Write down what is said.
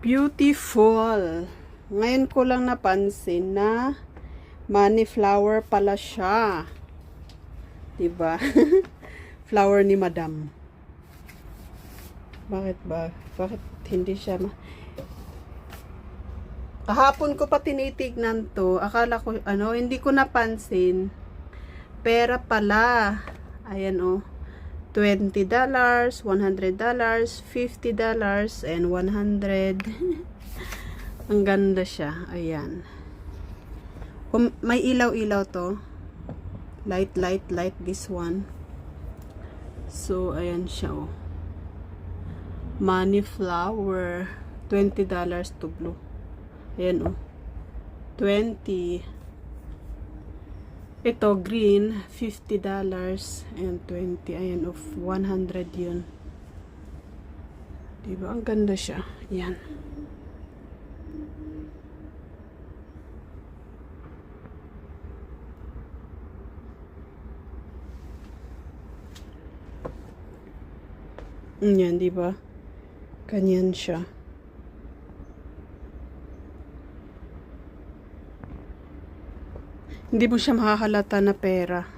Beautiful. Ngayon ko lang napansin na money flower pala siya. Diba? Flower ni Madam. Bakit ba? Bakit hindi siya Kahapon ko pa tinitignan to. Akala ko, hindi ko napansin. Pera pala. Ayan oh. $20, $100, $50, and 100. Ang ganda siya. Ayan. May ilaw-ilaw to. Light, this one. So, ayan siya, oh. Money flower. $20 to blue. Ayan, oh. 20. Ito, green, $50 and 20. Ayan, of 100 yun. Diba? Ang ganda siya. Ayan. Ayan, diba? Ganyan siya. Hindi mo siya makakalata na pera.